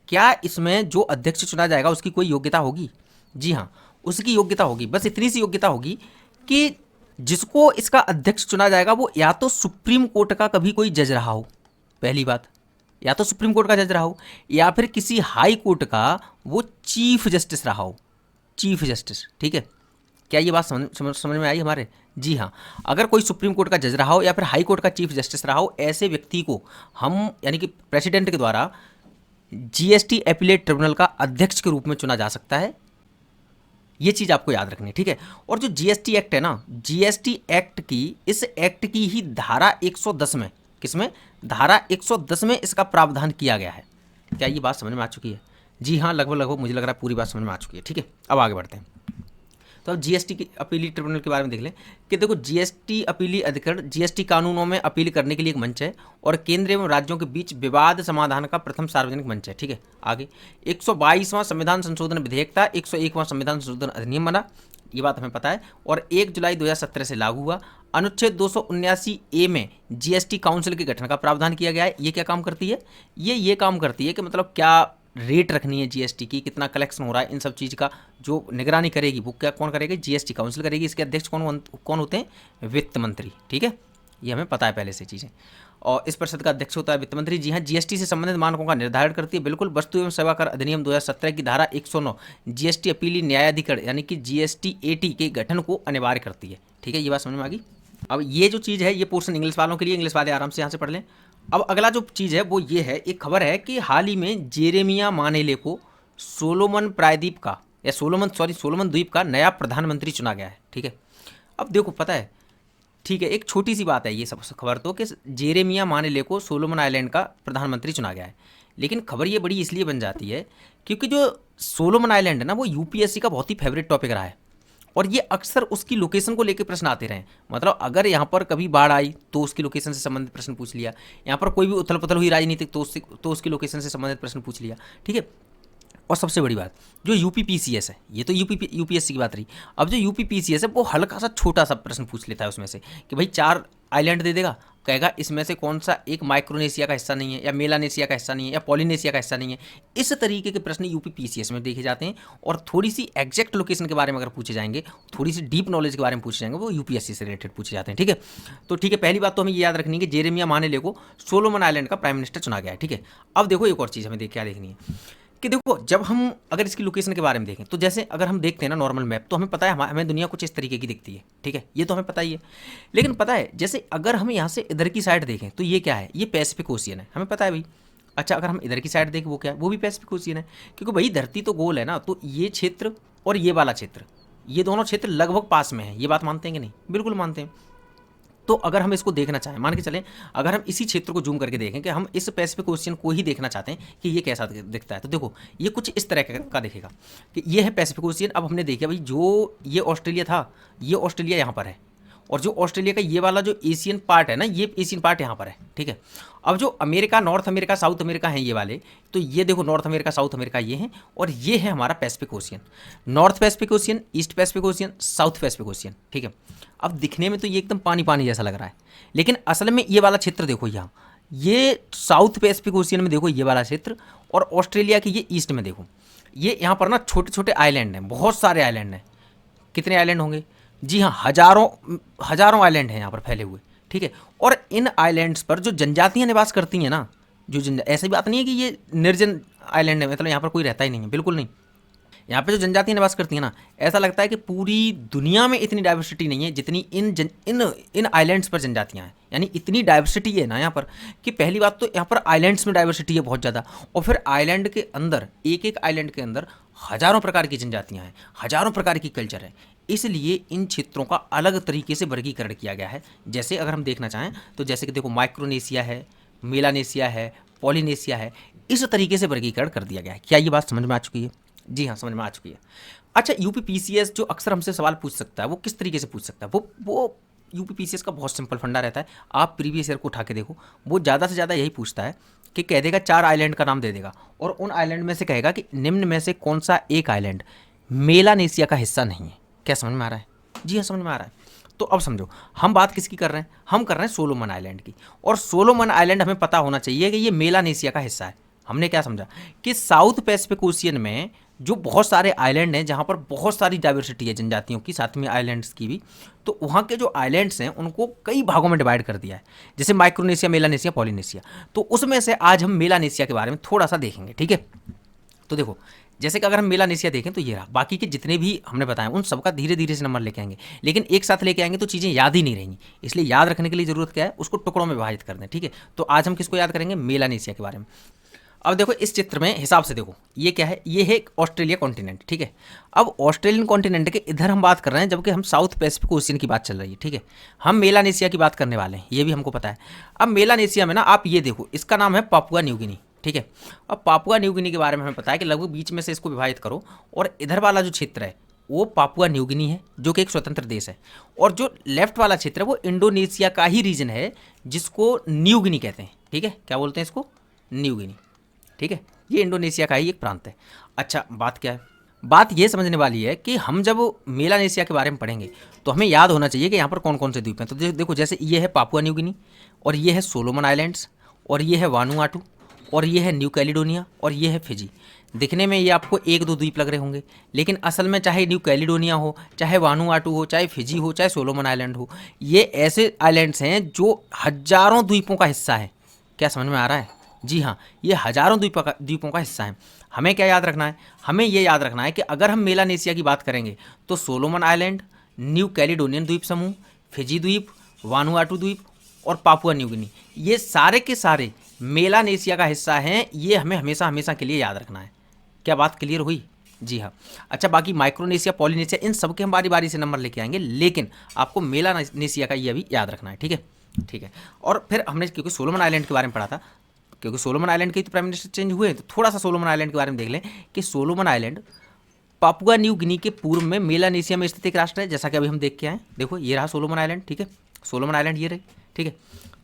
क्या इसमें जो अध्यक्ष चुना जाएगा उसकी कोई योग्यता होगी? जी हाँ, उसकी योग्यता होगी। बस इतनी सी योग्यता होगी कि जिसको इसका अध्यक्ष चुना जाएगा वो या तो सुप्रीम कोर्ट का कभी कोई जज रहा हो, पहली बात, या तो सुप्रीम कोर्ट का जज रहा हो, या फिर किसी हाई कोर्ट का वो चीफ जस्टिस रहा हो, चीफ जस्टिस। ठीक है, क्या ये बात समझ में आई हमारे? जी हाँ, अगर कोई सुप्रीम कोर्ट का जज रहा हो या फिर हाई कोर्ट का चीफ जस्टिस रहा हो, ऐसे व्यक्ति को हम यानी कि प्रेसिडेंट के द्वारा जीएसटी अपीलेट ट्रिब्यूनल का अध्यक्ष के रूप में चुना जा सकता है। ये चीज़ आपको याद रखनी है। ठीक है, और जो जीएसटी एक्ट है ना, जीएसटी एक्ट की, इस एक्ट की ही धारा 110 में, किसमें? धारा 110 में इसका प्रावधान किया गया है। क्या ये बात समझ में आ चुकी है? जी हाँ, लगभग मुझे लग रहा है पूरी बात समझ में आ चुकी है। ठीक है, अब आगे बढ़ते हैं। तो अब जीएसटी की अपीली ट्रिब्यूनल के बारे में देख लें कि देखो जीएसटी अपीली अधिकरण जीएसटी कानूनों में अपील करने के लिए एक मंच है, और केंद्र एवं राज्यों के बीच विवाद समाधान का प्रथम सार्वजनिक मंच है। ठीक है, आगे 122वां संविधान संशोधन विधेयक था, 101वां संविधान संशोधन अधिनियम बना, ये बात हमें पता है, और 1 जुलाई 2017 से लागू हुआ। अनुच्छेद 279A में जीएसटी काउंसिल के गठन का प्रावधान किया गया है। ये क्या काम करती है? ये काम करती है कि मतलब क्या रेट रखनी है जीएसटी की, कितना कलेक्शन हो रहा है, इन सब चीज़ का जो निगरानी करेगी वो क्या कौन करेगी? जीएसटी काउंसिल करेगी। इसके अध्यक्ष कौन होते हैं? वित्त मंत्री। ठीक है, ये हमें पता है पहले से चीज़ें। और इस परिषद का अध्यक्ष होता है वित्त मंत्री। जी हाँ, जीएसटी से संबंधित मानकों का निर्धारण करती है, बिल्कुल। वस्तु एवं सेवा कर अधिनियम 2017 की धारा 109 जीएसटी अपीली न्यायाधिकरण यानी कि जीएसटी एटी के गठन को अनिवार्य करती है। ठीक है, ये बात समझ में आ गई। अब ये जो चीज़ है ये पोर्शन इंग्लिश वालों के लिए, इंग्लिश वाले आराम से यहाँ से पढ़ लें। अब अगला जो चीज़ है वो ये है, एक खबर है कि हाल ही में जेरेमिया मानेले को सोलोमन प्रायद्वीप का या सोलोमन द्वीप का नया प्रधानमंत्री चुना गया है। ठीक है, अब देखो पता है, ठीक है, एक छोटी सी बात है ये सब खबर तो कि जेरेमिया मानेले को सोलोमन आइलैंड का प्रधानमंत्री चुना गया है। लेकिन खबर ये बड़ी इसलिए बन जाती है क्योंकि जो सोलोमन आइलैंड है ना, वो यूपीएससी का बहुत ही फेवरेट टॉपिक रहा है और ये अक्सर उसकी लोकेशन को लेकर प्रश्न आते रहे। मतलब अगर यहाँ पर कभी बाढ़ आई तो उसकी लोकेशन से संबंधित प्रश्न पूछ लिया, यहाँ पर कोई भी उथल पुथल हुई राजनीतिक तो उसकी लोकेशन से संबंधित प्रश्न पूछ लिया। ठीक है, और सबसे बड़ी बात, जो यूपीपीसीएस है, ये तो यूपीएससी की बात रही, अब जो यूपीपीसीएस है वो हल्का सा छोटा सा प्रश्न पूछ लेता है उसमें से कि भाई 4 आइलैंड दे देगा, कहेगा इसमें से कौन सा एक माइक्रोनेशिया का हिस्सा नहीं है या मेलानेशिया का हिस्सा नहीं है या पॉलिनेशिया का हिस्सा नहीं है। इस तरीके के प्रश्न यूपीपीसीएस में देखे जाते हैं और थोड़ी सी एग्जैक्ट लोकेशन के बारे में अगर पूछे जाएंगे, थोड़ी सी डीप नॉलेज के बारे में पूछे जाएंगे, वो यूपीएससी से रिलेटेड पूछे जाते हैं। ठीक है, तो ठीक है, पहली बात तो हमें ये याद रखनी है कि जेरेमिया मानेले को सोलोमन आइलैंड का प्राइम मिनिस्टर चुना गया है। ठीक है, अब देखो एक और चीज़ हमें क्या देखनी है कि देखो जब हम अगर इसकी लोकेशन के बारे में देखें तो जैसे अगर हम देखते हैं ना नॉर्मल मैप, तो हमें पता है हमें दुनिया कुछ इस तरीके की दिखती है। ठीक है, ये तो हमें पता ही है। लेकिन पता है जैसे अगर हम यहाँ से इधर की साइड देखें तो ये क्या है, ये पैसिफिक ओशियन है, हमें पता है भाई। अच्छा, अगर हम इधर की साइड देखें वो क्या है, वो भी पैसिफिक ओशियन है, क्योंकि भाई धरती तो गोल है ना, तो ये क्षेत्र और ये वाला क्षेत्र, ये दोनों क्षेत्र लगभग पास में है। ये बात मानते हैं कि नहीं? बिल्कुल मानते हैं। तो अगर हम इसको देखना चाहें, मान के चलें अगर हम इसी क्षेत्र को जूम करके देखें कि हम इस पैसिफिक ओशियन को ही देखना चाहते हैं कि ये कैसा दिखता है, तो देखो ये कुछ इस तरह का दिखेगा कि ये है पैसिफिक ओशियन। अब हमने देखा भाई जो ये ऑस्ट्रेलिया था, ये ऑस्ट्रेलिया यहाँ पर है, और जो ऑस्ट्रेलिया का ये वाला जो एशियन पार्ट है ना, ये एशियन पार्ट यहाँ पर है। ठीक है, अब जो America, north America, south America है ये वाले, तो ये देखो नॉर्थ अमेरिका, साउथ अमेरिका ये हैं, और ये है हमारा Pacific ocean, north Pacific ocean, east Pacific ocean, south Pacific ocean. ठीक है, अब दिखने में तो ये एकदम पानी पानी जैसा लग रहा है, लेकिन असल में ये वाला क्षेत्र देखो यहाँ, ये साउथ पैसिफिक ओशियन में देखो ये वाला क्षेत्र, और ऑस्ट्रेलिया के ये ईस्ट में देखो, ये यहाँ पर ना छोटे छोटे आइलैंड हैं, बहुत सारे आइलैंड हैं। कितने आइलैंड होंगे? जी हाँ, हजारों आइलैंड हैं यहाँ पर फैले हुए। ठीक है, और इन आइलैंड्स पर जो जनजातियाँ निवास करती हैं ना, ऐसी बात नहीं है कि ये निर्जन आइलैंड है, मतलब यहाँ पर कोई रहता ही नहीं है, बिल्कुल नहीं। यहाँ पे जो जनजातियाँ निवास करती हैं ना, ऐसा लगता है कि पूरी दुनिया में इतनी डाइवर्सिटी नहीं है जितनी इन आइलैंड्स पर जनजातियाँ हैं। यानी इतनी डाइवर्सिटी है ना यहाँ पर कि पहली बात तो यहाँ पर आइलैंड्स में डाइवर्सिटी है बहुत ज़्यादा, और फिर आइलैंड के अंदर, एक एक आइलैंड के अंदर हज़ारों प्रकार की जनजातियाँ हैं, हज़ारों प्रकार की कल्चर है। इसलिए इन क्षेत्रों का अलग तरीके से वर्गीकरण किया गया है। जैसे अगर हम देखना चाहें तो जैसे कि देखो माइक्रोनेशिया है, मेलानेशिया है, पॉलिनेशिया है, इस तरीके से वर्गीकरण कर दिया गया है। क्या ये बात समझ में आ चुकी है? जी हाँ, समझ में आ चुकी है। अच्छा, यूपीपीसीएस जो अक्सर हमसे सवाल पूछ सकता है, वो किस तरीके से पूछ सकता है? वो यूपीपीसीएस का बहुत सिंपल फंडा रहता है। आप प्रीवियस ईयर को उठा के देखो, वो ज़्यादा से ज़्यादा यही पूछता है कि कह देगा 4 आइलैंड का नाम दे देगा, और उन आइलैंड में से कहेगा कि निम्न में से कौन सा एक आइलैंड मेलानेशिया का हिस्सा नहीं है। क्या समझ में आ रहा है? जी हाँ, समझ में आ रहा है। तो अब समझो हम बात किसकी कर रहे हैं? हम कर रहे हैं सोलोमन आइलैंड की, और सोलोमन आइलैंड हमें पता होना चाहिए कि ये मेलानेशिया का हिस्सा है। हमने क्या समझा कि साउथ पैसिफिक ओशियन में जो बहुत सारे आइलैंड हैं, जहाँ पर बहुत सारी डाइवर्सिटी है जनजातियों की, साथ में आइलैंड्स की भी, तो वहाँ के जो आइलैंड्स हैं उनको कई भागों में डिवाइड कर दिया है, जैसे माइक्रोनेशिया, मेलानेशिया, पॉलिनेशिया। तो उसमें से आज हम मेलानेशिया के बारे में थोड़ा सा देखेंगे। ठीक है, तो देखो जैसे कि अगर हम मेलानेशिया देखें तो ये रहा, बाकी के जितने भी हमने बताए उन सबका धीरे धीरे से नंबर लेके आएंगे, लेकिन एक साथ लेके आएंगे तो चीज़ें याद ही नहीं रहेंगी। इसलिए याद रखने के लिए ज़रूरत क्या है, उसको टुकड़ों में विभाजित कर दें। ठीक है, तो आज हम किसको याद करेंगे? मेलानेशिया के बारे में। अब देखो इस चित्र में हिसाब से देखो, ये क्या है? ये है ऑस्ट्रेलिया कॉन्टिनेंट। ठीक है, अब ऑस्ट्रेलियन कॉन्टिनेंट के इधर हम बात कर रहे हैं, जबकि हम साउथ पैसिफिक ओशियन की बात चल रही है। ठीक है, हम मेलानेशिया की बात करने वाले हैं, ये भी हमको पता है। अब मेलानेशिया में ना आप ये देखो, इसका नाम है पापुआ न्यू गिनी। ठीक है, अब पापुआ न्यू गिनी के बारे में हमें पता है कि लगभग बीच में से इसको विभाजित करो, और इधर वाला जो क्षेत्र है वो पापुआ न्यू गिनी है, जो कि एक स्वतंत्र देश है, और जो लेफ्ट वाला क्षेत्र है वो इंडोनेशिया का ही रीजन है, जिसको न्यू गिनी कहते हैं। ठीक है, क्या बोलते हैं इसको? New Guinea. ठीक है, ये इंडोनेशिया का ही एक प्रांत है। अच्छा, बात क्या है? बात ये समझने वाली है कि हम जब मेलानेशिया के बारे में पढ़ेंगे तो हमें याद होना चाहिए कि यहाँ पर कौन कौन से द्वीप हैं। तो देखो जैसे ये है पापुआ न्यू गिनी, और ये है सोलोमन आइलैंड्स, और ये है वानुआटू, और ये है न्यू कैलिडोनिया, और ये है फिजी। दिखने में ये आपको 1-2 द्वीप लग रहे होंगे, लेकिन असल में चाहे न्यू कैलिडोनिया हो, चाहे वानुआटू हो, चाहे फिजी हो, चाहे सोलोमन आइलैंड हो, ये ऐसे आइलैंड्स हैं जो हजारों द्वीपों का हिस्सा है। क्या समझ में आ रहा है? जी हाँ, ये हजारों द्वीपों का हिस्सा है। हमें क्या याद रखना है? हमें ये याद रखना है कि अगर हम मेलानेशिया की बात करेंगे तो सोलोमन आइलैंड, न्यू कैलिडोनियन द्वीप समूह, फिजी द्वीप, वानुआटू द्वीप और पापुआ न्यू गिनी, ये सारे के सारे मेलानेशिया का हिस्सा हैं। ये हमें हमेशा हमेशा के लिए याद रखना है। क्या बात क्लियर हुई? जी हाँ। अच्छा, बाकी माइक्रोनेशिया, पॉलिनेशिया, इन सब के हम बारी बारी से नंबर लेके आएंगे, लेकिन आपको मेलानेशिया का ये अभी याद रखना है, ठीक है? ठीक है। और फिर हमने क्योंकि सोलोमन आइलैंड के बारे में पढ़ा था, क्योंकि सोलोमन आइलैंड के तो प्राइम मिनिस्टर चेंज हुए, तो थोड़ा सा सोलोमन आइलैंड के बारे में देख लें कि Solomon island Papua New Guinea के पूर्व में मेलानेशिया में स्थित एक राष्ट्र है, जैसा कि अभी हम देख के आए। देखो ये रहा सोलोमन आइलैंड, ठीक है? सोलोमन आइलैंड ये रही, ठीक है?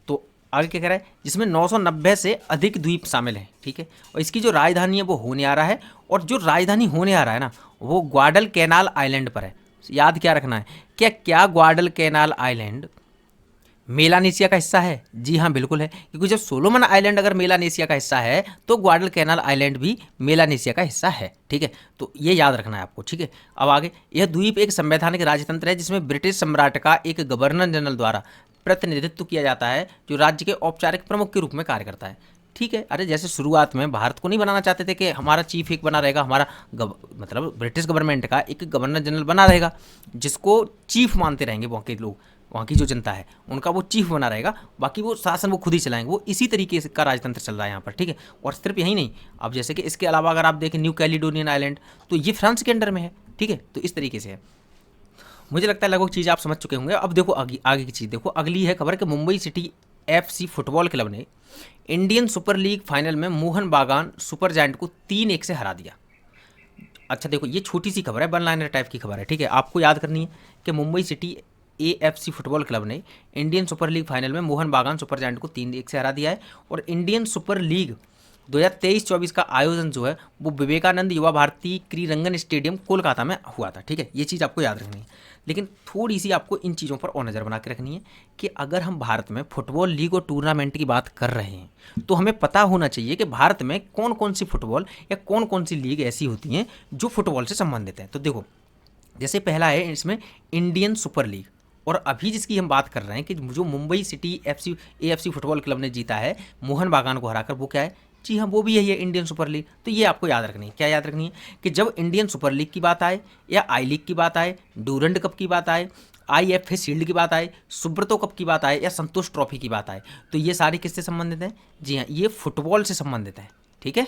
तो आगे क्या कह रहा है, जिसमें 990 से अधिक द्वीप शामिल हैं, ठीक है? और इसकी जो राजधानी है वो होने आ रहा है, और जो राजधानी होने आ रहा है ना, वो ग्वाडल कैनाल आइलैंड पर है। याद क्या रखना है, क्या ग्वाडल कैनाल आइलैंड मेलानेशिया का हिस्सा है? जी हाँ, बिल्कुल है, क्योंकि जब सोलोमन आइलैंड अगर मेलानेशिया का हिस्सा है तो ग्वाडल कैनाल आइलैंड भी मेलानेशिया का हिस्सा है, ठीक है? तो ये याद रखना है आपको, ठीक है? अब आगे, यह द्वीप एक संवैधानिक राजतंत्र है जिसमें ब्रिटिश सम्राट का एक गवर्नर जनरल द्वारा प्रतिनिधित्व किया जाता है, जो राज्य के औपचारिक प्रमुख के रूप में कार्य करता है, ठीक है? अरे जैसे शुरुआत में भारत को नहीं बनाना चाहते थे कि हमारा चीफ एक बना रहेगा, हमारा मतलब ब्रिटिश गवर्नमेंट का एक गवर्नर जनरल बना रहेगा, जिसको चीफ मानते रहेंगे वहाँ के लोग, वहाँ की जो जनता है उनका वो चीफ बना रहेगा, बाकी वो शासन वो खुद ही चलाएंगे। वो इसी तरीके का राजतंत्र चल रहा है यहाँ पर, ठीक है? और सिर्फ यही नहीं, अब जैसे कि इसके अलावा अगर आप देखें न्यू कैलिडोनियन आइलैंड, तो ये फ्रांस के अंडर में है, ठीक है? तो इस तरीके से है। मुझे लगता है लगभग चीज़ आप समझ चुके होंगे। अब देखो आगे की चीज़ देखो, अगली है खबर कि Mumbai city FC football club ने इंडियन सुपर लीग फाइनल में मोहन बागान सुपर जायंट को 3-1 से हरा दिया। अच्छा देखो, ये छोटी सी खबर है, वन लाइनर टाइप की खबर है, ठीक है? आपको याद करनी है कि Mumbai city AFC football club ने इंडियन सुपर लीग फाइनल में मोहन बागान सुपर जायंट को 3-1 से हरा दिया है। और इंडियन सुपर लीग 2023-24 का आयोजन जो है वो विवेकानंद युवा भारती क्रीरंगन स्टेडियम कोलकाता में हुआ था, ठीक है? ये चीज़ आपको याद रखनी है, लेकिन थोड़ी सी आपको इन चीज़ों पर और नज़र बना के रखनी है कि अगर हम भारत में फुटबॉल लीग और टूर्नामेंट की बात कर रहे हैं तो हमें पता होना चाहिए कि भारत में कौन कौन सी फुटबॉल या कौन कौन सी लीग ऐसी होती हैं जो फुटबॉल से संबंधित हैं। तो देखो, जैसे पहला है इसमें इंडियन सुपर लीग, और अभी जिसकी हम बात कर रहे हैं कि जो Mumbai city AFC football club ने जीता है मोहन बागान को हराकर, वो क्या है? जी हाँ, वो भी यही है, इंडियन सुपर लीग। तो ये आपको याद रखनी है। क्या याद रखनी है कि जब इंडियन सुपर लीग की बात आए, या आई लीग की बात आए, डूरंड कप की बात आए, IFA शील्ड की बात आए, सुब्रतो कप की बात आए, या संतोष ट्रॉफी की बात आए, तो ये सारी किससे संबंधित हैं? जी हाँ, ये फुटबॉल से संबंधित है, ठीक है?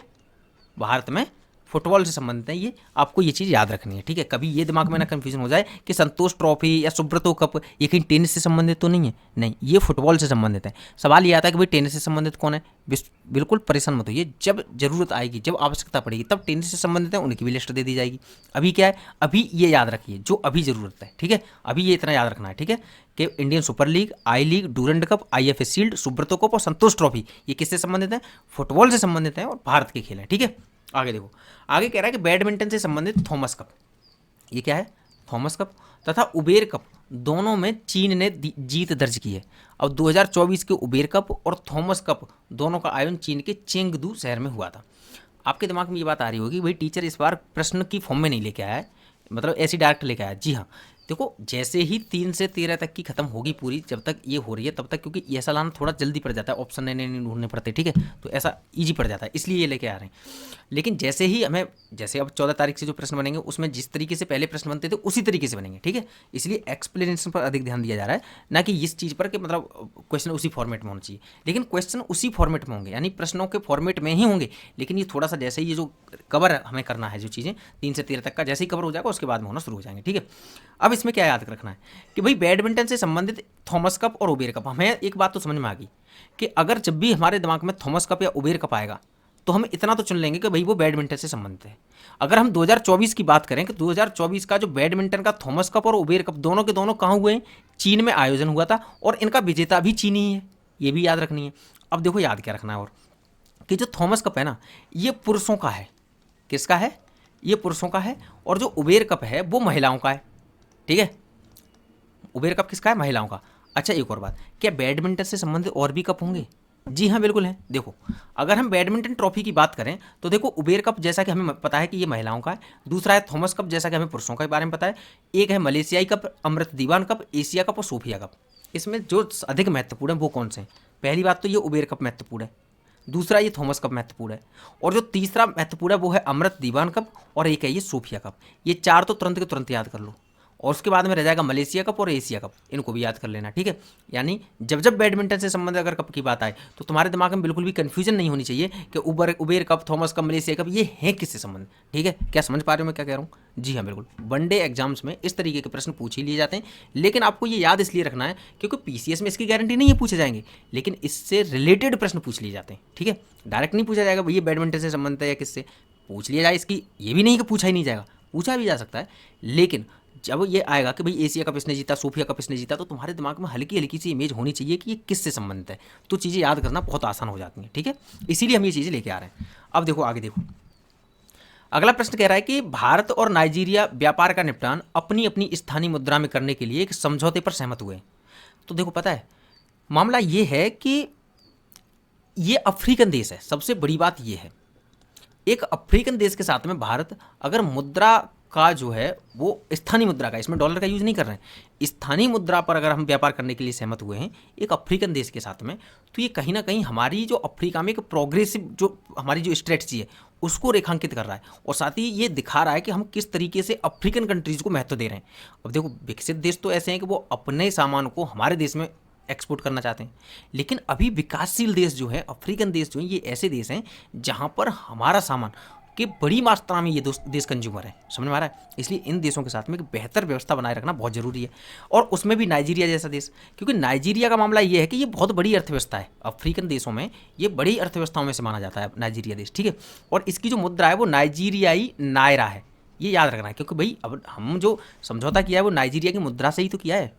भारत में फुटबॉल से संबंधित है, ये आपको ये चीज़ याद रखनी है, ठीक है? कभी ये दिमाग में ना कन्फ्यूजन हो जाए कि संतोष ट्रॉफी या सुब्रतो कप ये कहीं टेनिस से संबंधित तो नहीं है, नहीं, ये फुटबॉल से संबंधित है। सवाल ये आता है कि भाई टेनिस से संबंधित कौन है? बिल्कुल परेशान मत होइए, जब जरूरत आएगी, जब आवश्यकता पड़ेगी, तब टेनिस से संबंधित है उनकी भी लिस्ट दे दी जाएगी। अभी क्या है, अभी ये याद रखिए जो अभी ज़रूरत है, ठीक है? अभी ये इतना याद रखना है, ठीक है? कि Indian Super League, I League, Durand Cup, IFA Shield, Subroto Cup और संतोष ट्रॉफी ये किससे संबंधित है? फुटबॉल से संबंधित है और भारत के खेल हैं, ठीक है? आगे देखो, आगे कह रहा है कि बैडमिंटन से संबंधित थॉमस कप, ये क्या है? थॉमस कप तथा उबेर कप दोनों में चीन ने जीत दर्ज की है। अब 2024 के उबेर कप और थॉमस कप दोनों का आयोजन चीन के चेंगदू शहर में हुआ था। आपके दिमाग में ये बात आ रही होगी भाई टीचर इस बार प्रश्न की फॉर्म में नहीं लेके आया है, मतलब ऐसी डायरेक्ट लेके आया। जी हाँ, देखो जैसे ही 3 से 13 तक की खत्म होगी पूरी, जब तक ये हो रही है तब तक, क्योंकि ऐसा लाना थोड़ा जल्दी पड़ जाता है, ऑप्शन नए नहीं ढूंढने पड़ते, ठीक है? तो ऐसा ईजी पड़ जाता है, इसलिए ये लेके आ रहे हैं। लेकिन जैसे ही हमें, जैसे अब 14 तारीख से जो प्रश्न बनेंगे उसमें जिस तरीके से पहले प्रश्न बनते थे उसी तरीके से बनेंगे, ठीक है? इसलिए एक्सप्लेनेशन पर अधिक ध्यान दिया जा रहा है, ना कि इस चीज़ पर कि मतलब क्वेश्चन उसी फॉर्मेट में होना चाहिए। लेकिन क्वेश्चन उसी फॉर्मेट में होंगे, यानी प्रश्नों के फॉर्मेट में ही होंगे, लेकिन ये थोड़ा सा जैसे ही ये जो कवर हमें करना है, जो चीज़ें 3 से 13 तक का जैसे ही कवर हो जाएगा उसके बाद में होना शुरू हो जाएंगे, ठीक है? अब इसमें क्या याद रखना है कि भाई बैडमिंटन से संबंधित थॉमस कप और उबेर कप, हमें एक बात तो समझ में आ गई कि अगर जब भी हमारे दिमाग में थॉमस कप या उबेर कप आएगा तो हम इतना तो चुन लेंगे कि भाई वो बैडमिंटन से संबंधित है। अगर हम 2024 की बात करें कि 2024 का जो बैडमिंटन का थॉमस कप और उबेर कप दोनों के दोनों कहाँ हुए हैं? चीन में आयोजन हुआ था, और इनका विजेता भी चीनी ही है, ये भी याद रखनी है। अब देखो याद क्या रखना है और कि जो थॉमस कप है ना, ये पुरुषों का है। किसका है? ये पुरुषों का है। और जो उबेर कप है वो महिलाओं का है, ठीक है? उबेर कप किसका है? महिलाओं का। अच्छा एक और बात, क्या बैडमिंटन से संबंधित और भी कप होंगे? जी हाँ बिल्कुल है। देखो अगर हम बैडमिंटन ट्रॉफी की बात करें तो देखो उबेर कप जैसा कि हमें पता है कि ये महिलाओं का है, दूसरा है थॉमस कप जैसा कि हमें पुरुषों के बारे में पता है, एक है मलेशियाई कप, अमृत दीवान कप, एशिया कप और सोफिया कप। इसमें जो अधिक महत्वपूर्ण है वो कौन से हैं? पहली बात तो ये उबेर कप महत्वपूर्ण है, दूसरा ये थॉमस कप महत्वपूर्ण है, और जो तीसरा महत्वपूर्ण है वो है अमृत दीवान कप, और एक है ये सोफिया कप। ये चार तो तुरंत के तुरंत याद कर लो। और उसके बाद में रह जाएगा मलेशिया कप और एशिया कप, इनको भी याद कर लेना, ठीक है। यानी जब जब बैडमिंटन से संबंधित अगर कप की बात आए तो तुम्हारे दिमाग में बिल्कुल भी कन्फ्यूजन नहीं होनी चाहिए कि Uber cup, Thomas cup, Malaysia cup ये हैं किससे संबंधित, ठीक है। क्या समझ पा रहे हो मैं क्या कह रहा हूँ? जी हाँ बिल्कुल, वनडे एग्जाम्स में इस तरीके के प्रश्न पूछ ही लिए जाते हैं, लेकिन आपको ये याद इसलिए रखना है क्योंकि पीसीएस में इसकी गारंटी नहीं है पूछे जाएंगे, लेकिन इससे रिलेटेड प्रश्न पूछ लिए जाते हैं, ठीक है। डायरेक्ट नहीं पूछा जाएगा भैया बैडमिंटन से संबंधित है या किससे, पूछ लिया जाए इसकी, ये भी नहीं कि पूछा ही नहीं जाएगा, पूछा भी जा सकता है, लेकिन जब ये आएगा कि भाई एशिया कप इसने जीता, सोफिया कप इसने जीता, तो तुम्हारे दिमाग में हल्की हल्की सी इमेज होनी चाहिए कि ये किससे संबंधित है, तो चीज़ें याद करना बहुत आसान हो जाती हैं, ठीक है। इसीलिए हम ये चीज़ें लेके आ रहे हैं। अब देखो आगे देखो, अगला प्रश्न कह रहा है कि भारत और नाइजीरिया व्यापार का निपटान अपनी अपनी स्थानीय मुद्रा में करने के लिए एक समझौते पर सहमत हुए। तो देखो पता है मामला ये है कि ये अफ्रीकन देश है, सबसे बड़ी बात ये है, एक अफ्रीकन देश के साथ में भारत अगर मुद्रा का जो है वो स्थानीय मुद्रा का, इसमें डॉलर का यूज नहीं कर रहे हैं, स्थानीय मुद्रा पर अगर हम व्यापार करने के लिए सहमत हुए हैं एक अफ्रीकन देश के साथ में, तो ये कहीं ना कहीं हमारी जो अफ्रीका में एक प्रोग्रेसिव जो हमारी जो स्ट्रेटजी है उसको रेखांकित कर रहा है, और साथ ही ये दिखा रहा है कि हम किस तरीके से अफ्रीकन कंट्रीज को महत्व दे रहे हैं। अब देखो विकसित देश तो ऐसे हैं कि वो अपने सामान को हमारे देश में एक्सपोर्ट करना चाहते हैं, लेकिन अभी विकासशील देश जो है, अफ्रीकन देश जो है, ये ऐसे देश हैं जहां पर हमारा सामान कि बड़ी मात्रा में ये देश कंज्यूमर है, समझ में आ रहा है। इसलिए इन देशों के साथ में एक बेहतर व्यवस्था बनाए रखना बहुत जरूरी है, और उसमें भी नाइजीरिया जैसा देश, क्योंकि नाइजीरिया का मामला ये है कि ये बहुत बड़ी अर्थव्यवस्था है, अफ्रीकन देशों में ये बड़ी अर्थव्यवस्थाओं में से माना जाता है नाइजीरिया देश, ठीक है। और इसकी जो मुद्रा है वो नाइजीरियाई नायरा है, ये याद रखना है, क्योंकि भाई अब हम जो समझौता किया है वो नाइजीरिया की मुद्रा से ही तो किया है,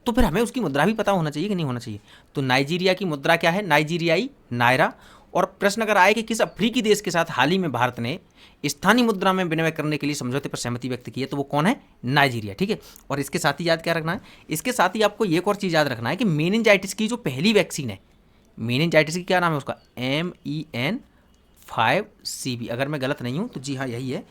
तो फिर हमें उसकी मुद्रा भी पता होना चाहिए कि नहीं होना चाहिए। तो नाइजीरिया की मुद्रा क्या है? नाइजीरियाई नायरा। और प्रश्न अगर आए कि किस अफ्रीकी देश के साथ हाल ही में भारत ने स्थानीय मुद्रा में विनिमय करने के लिए समझौते पर सहमति व्यक्त की है, तो वो कौन है? नाइजीरिया, ठीक है। और इसके साथ ही याद क्या रखना है, इसके साथ ही आपको एक और चीज़ याद रखना है कि मेनिंजाइटिस की जो पहली वैक्सीन है, मेनिंजाइटिस की क्या नाम है उसका? MEN5CB, अगर मैं गलत नहीं हूँ तो जी हाँ यही है,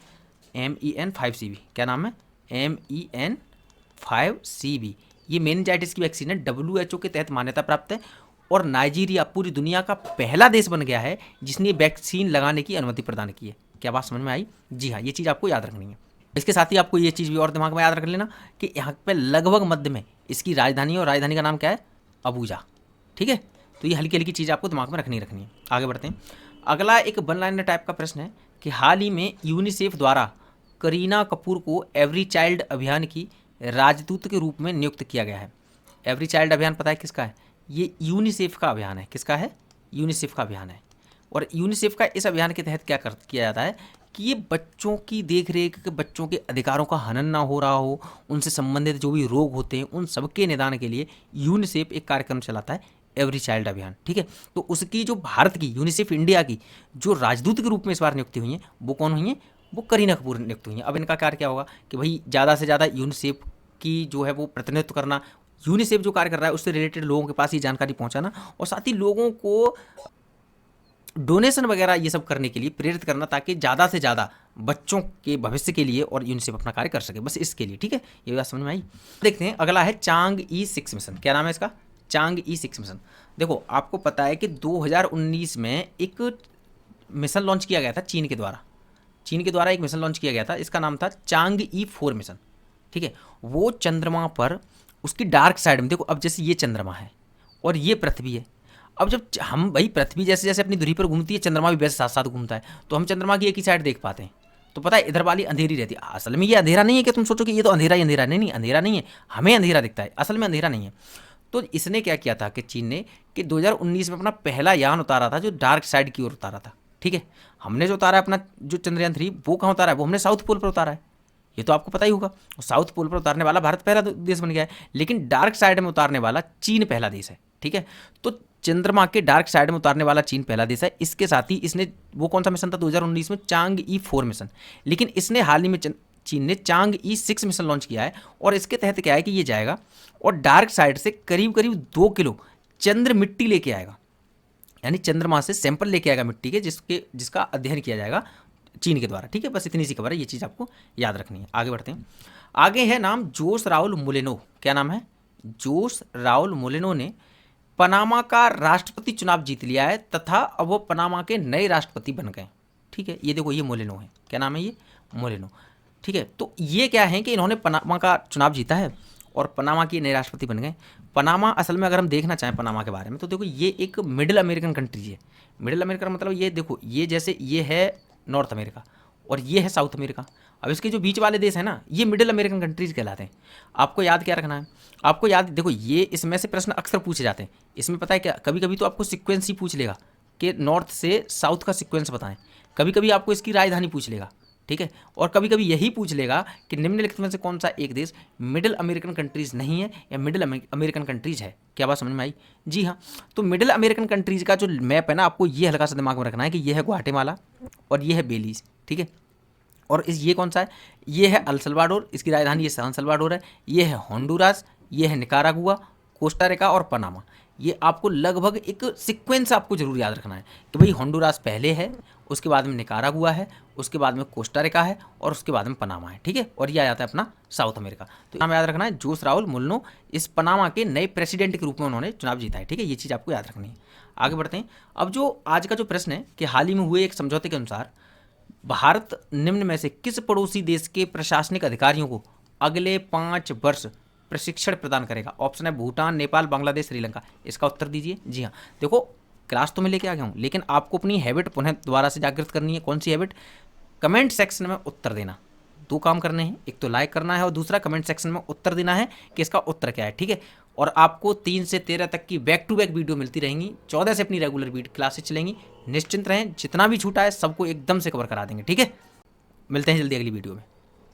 MEN5CB, क्या नाम है? MEN5CB, ये मेनिंजाइटिस की वैक्सीन है, WHO के तहत मान्यता प्राप्त है, और नाइजीरिया पूरी दुनिया का पहला देश बन गया है जिसने वैक्सीन लगाने की अनुमति प्रदान की है। क्या बात समझ में आई? जी हाँ, ये चीज़ आपको याद रखनी है। इसके साथ ही आपको ये चीज़ भी और दिमाग में याद रख लेना कि यहाँ पे लगभग मध्य में इसकी राजधानी है, और राजधानी का नाम क्या है? अबूजा, ठीक है। तो ये हल्की हल्की चीज़ आपको दिमाग में रखनी है। आगे बढ़ते हैं। अगला एक वन लाइनर टाइप का प्रश्न है कि हाल ही में यूनिसेफ द्वारा करीना कपूर को एवरी चाइल्ड अभियान की राजदूत के रूप में नियुक्त किया गया है। एवरी चाइल्ड अभियान पता है किसका है? ये यूनिसेफ का अभियान है। किसका है? यूनिसेफ का अभियान है। और यूनिसेफ का इस अभियान के तहत क्या किया जाता है कि ये बच्चों की देख रेख, के बच्चों के अधिकारों का हनन ना हो रहा हो, उनसे संबंधित जो भी रोग होते हैं उन सबके निदान के लिए यूनिसेफ एक कार्यक्रम चलाता है, एवरी चाइल्ड अभियान, ठीक है। तो उसकी जो भारत की यूनिसेफ इंडिया की जो राजदूत के रूप में इस बार नियुक्ति हुई है वो कौन हुई है? वो करीना कपूर नियुक्त हुई हैं। अब इनका कार्य क्या होगा कि भाई ज़्यादा से ज़्यादा यूनिसेफ की जो है वो प्रतिनिधित्व करना, यूनिसेफ जो कार्य कर रहा है उससे रिलेटेड लोगों के पास ये जानकारी पहुंचाना, और साथ ही लोगों को डोनेशन वगैरह ये सब करने के लिए प्रेरित करना, ताकि ज़्यादा से ज़्यादा बच्चों के भविष्य के लिए और यूनिसेफ अपना कार्य कर सके, बस इसके लिए, ठीक है। ये बात समझ में आई? देखते हैं अगला है चांग-ई-6 मिशन। क्या नाम है इसका? Chang'e mission. देखो आपको पता है कि 2019 में एक मिशन लॉन्च किया गया था चीन के द्वारा, चीन के द्वारा एक मिशन लॉन्च किया गया था, इसका नाम था चांग-ई-4 मिशन, ठीक है। वो चंद्रमा पर उसकी डार्क साइड में, देखो अब जैसे ये चंद्रमा है और ये पृथ्वी है, अब जब हम भाई पृथ्वी जैसे जैसे अपनी धुरी पर घूमती है, चंद्रमा भी वैसे साथ साथ घूमता है, तो हम चंद्रमा की एक ही साइड देख पाते हैं, तो पता है इधर वाली अंधेरी रहती है। असल में ये अंधेरा नहीं है कि तुम सोचो कि ये तो अंधेरा ही अंधेरा, नहीं नहीं अंधेरा नहीं है, हमें अंधेरा दिखता है, असल में अंधेरा नहीं है। तो इसने क्या किया था कि चीन ने कि 2019 में अपना पहला यान उतारा था जो डार्क साइड की ओर उतारा था, ठीक है। हमने जो उतारा है अपना जो चंद्रयान 3, वो कहाँ उतारा है? वो हमने साउथ पोल पर उतारा है, ये तो आपको पता ही होगा। साउथ पोल पर उतारने वाला भारत पहला देश बन गया है, लेकिन डार्क साइड में उतारने वाला चीन पहला देश है, ठीक है। तो चंद्रमा के डार्क साइड में उतारने वाला चीन पहला देश है। इसके साथ ही इसने वो कौन सा मिशन था 2019 में? चांग-ई-4 मिशन। लेकिन इसने हाल ही में चीन ने चांग-ई-6 मिशन लॉन्च किया है, और इसके तहत क्या है कि ये जाएगा और डार्क साइड से करीब करीब 2 किलो चंद्र मिट्टी लेके आएगा, यानी चंद्रमा से सैंपल लेके आएगा मिट्टी के, जिसका अध्ययन किया जाएगा चीन के द्वारा, ठीक है। बस इतनी सी खबर है, ये चीज़ आपको याद रखनी है। आगे बढ़ते हैं। आगे है नाम जोस राउल मोलेनो। क्या नाम है? जोस राउल मोलेनो ने पनामा का राष्ट्रपति चुनाव जीत लिया है, तथा अब वो पनामा के नए राष्ट्रपति बन गए, ठीक है। ये देखो ये मोलेनो है। क्या नाम है? ये मोलेनो। ठीक है, तो ये क्या है कि इन्होंने पनामा का चुनाव जीता है और पनामा के नए राष्ट्रपति बन गए। पनामा असल में अगर हम देखना चाहें पनामा के बारे में तो देखो ये एक मिडिल अमेरिकन कंट्री है। मिडिल अमेरिका मतलब ये देखो, ये जैसे ये है नॉर्थ अमेरिका और ये है साउथ अमेरिका। अब इसके जो बीच वाले देश हैं ना, ये मिडिल अमेरिकन कंट्रीज कहलाते हैं। आपको याद क्या रखना है, आपको याद देखो ये इसमें से प्रश्न अक्सर पूछे जाते हैं। इसमें पता है क्या, कभी कभी तो आपको सिक्वेंस ही पूछ लेगा कि नॉर्थ से साउथ का सिक्वेंस बताएं, कभी कभी आपको इसकी राजधानी पूछ लेगा, ठीक है, और कभी कभी यही पूछ लेगा कि निम्नलिखित में से कौन सा एक देश मिडिल अमेरिकन कंट्रीज नहीं है या मिडिल अमेरिकन कंट्रीज है। क्या बात समझ में आई? जी हाँ, तो मिडिल अमेरिकन कंट्रीज का जो मैप है ना, आपको ये हल्का सा दिमाग में रखना है कि ये है ग्वाटेमाला और ये है बेलीज, ठीक है, और ये कौन सा है, ये है अल सल्वाडोर, इसकी राजधानी ये सान सल्वाडोर है, ये है होंडुरास, ये है निकारागुआ, कोस्टा रिका और पनामा। ये आपको लगभग एक सीक्वेंस आपको जरूर याद रखना है कि भाई होंडुरास पहले है, उसके बाद में निकारागुआ है, उसके बाद में कोस्टा रिका है और उसके बाद में पनामा है, ठीक है, और ये आ जाता है अपना साउथ अमेरिका। तो नाम याद रखना है, जोस राउल मुल्नो इस पनामा के नए प्रेसिडेंट के रूप में उन्होंने चुनाव जीता है, ठीक है, ये चीज़ आपको याद रखनी है। आगे बढ़ते हैं। अब जो आज का जो प्रश्न है कि हाल ही में हुए एक समझौते के अनुसार भारत निम्न में से किस पड़ोसी देश के प्रशासनिक अधिकारियों को अगले 5 वर्ष प्रशिक्षण प्रदान करेगा? ऑप्शन है भूटान, नेपाल, बांग्लादेश, श्रीलंका। इसका उत्तर दीजिए। जी हाँ, देखो क्लास तो मैं लेके आ गया हूँ, लेकिन आपको अपनी हैबिट पुनः दोबारा से जागृत करनी है। कौन सी हैबिट? कमेंट सेक्शन में उत्तर देना। 2 काम करने हैं, एक तो लाइक करना है और दूसरा कमेंट सेक्शन में उत्तर देना है कि इसका उत्तर क्या है, ठीक है। और आपको 3 से 13 तक की बैक टू बैक वीडियो मिलती रहेंगी, 14 से अपनी रेगुलर वीडियो क्लासेस चलेंगी। निश्चिंत रहें, जितना भी छूटा है सबको एकदम से कवर करा देंगे, ठीक है। मिलते हैं जल्दी अगली वीडियो में।